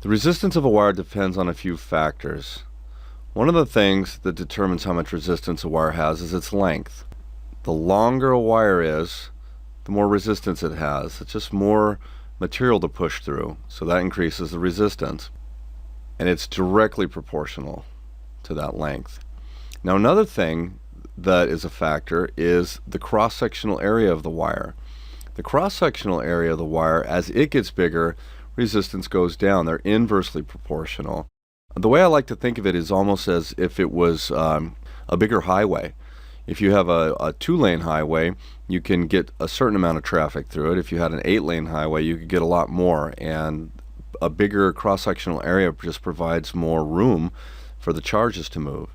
The resistance of a wire depends on a few factors. One of the things that determines how much resistance a wire has is its length. The longer a wire is, the more resistance it has. It's just more material to push through, so that increases the resistance. And it's directly proportional to that length. Now, another thing that is a factor is the cross-sectional area of the wire. The cross-sectional area of the wire, as it gets bigger, resistance goes down. They're inversely proportional. The way I like to think of it is almost as if it was a bigger highway. If you have a 2-lane highway, you can get a certain amount of traffic through it. If you had an 8-lane highway, you could get a lot more, and a bigger cross-sectional area just provides more room for the charges to move.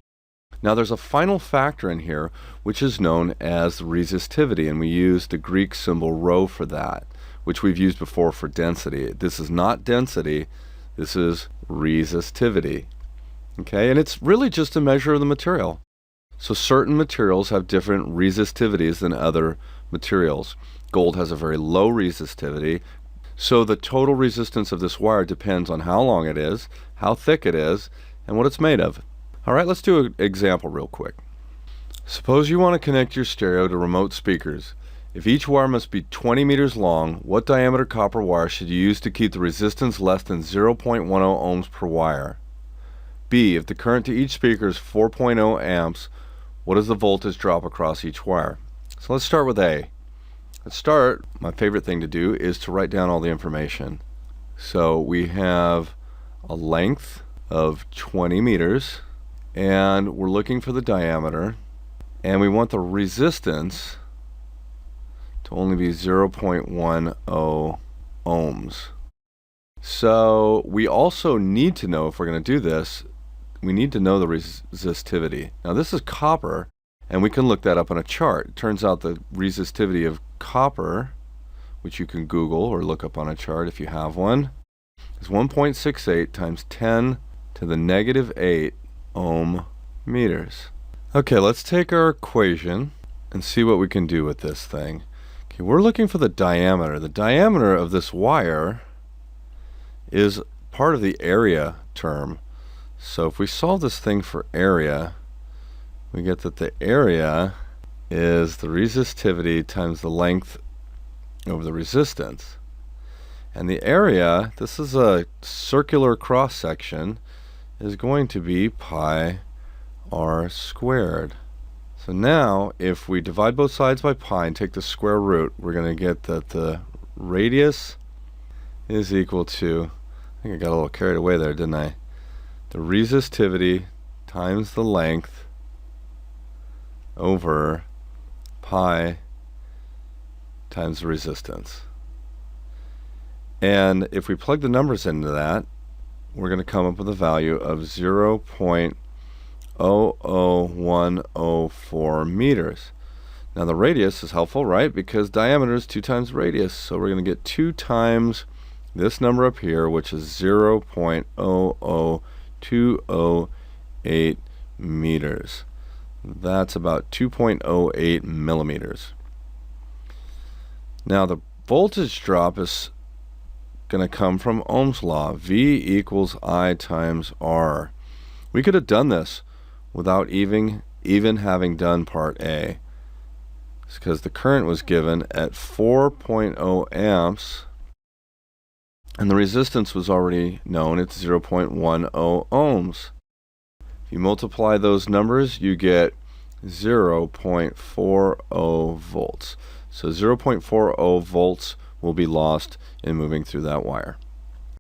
Now, there's a final factor in here which is known as resistivity, and we use the Greek symbol rho for that, which we've used before for density. This is not density, this is resistivity. Okay, and it's really just a measure of the material. So certain materials have different resistivities than other materials. Gold has a very low resistivity, so the total resistance of this wire depends on how long it is, how thick it is, and what it's made of. Alright, let's do an example real quick. Suppose you want to connect your stereo to remote speakers. If each wire must be 20 meters long, what diameter copper wire should you use to keep the resistance less than 0.10 ohms per wire? B. If the current to each speaker is 4.0 amps, what is the voltage drop across each wire? So let's start with A. Let's start, my favorite thing to do is to write down all the information. So we have a length of 20 meters, and we're looking for the diameter, and we want the resistance to only be 0.10 ohms. So we also need to know, if we're going to do this, we need to know the resistivity. Now this is copper, and we can look that up on a chart. It turns out the resistivity of copper, which you can Google or look up on a chart if you have one, is 1.68 times 10 to the negative 8 ohm meters. Okay, let's take our equation and see what we can do with this thing. Okay, we're looking for the diameter. The diameter of this wire is part of the area term. So if we solve this thing for area, we get that the area is the resistivity times the length over the resistance. And the area, this is a circular cross section, is going to be pi r squared. So now, if we divide both sides by pi and take the square root, we're going to get that the radius is equal to, I think I got a little carried away there, didn't I? The resistivity times the length over pi times the resistance. And if we plug the numbers into that, we're going to come up with a value of 0.00104 meters. Now the radius is helpful, right? Because diameter is 2 times radius. So we're going to get 2 times this number up here, which is 0.00208 meters. That's about 2.08 millimeters. Now the voltage drop is going to come from Ohm's law. V equals I times R. We could have done this without even having done part A. It's because the current was given at 4.0 amps and the resistance was already known. It's 0.10 ohms. If you multiply those numbers, you get 0.40 volts. So 0.40 volts will be lost in moving through that wire.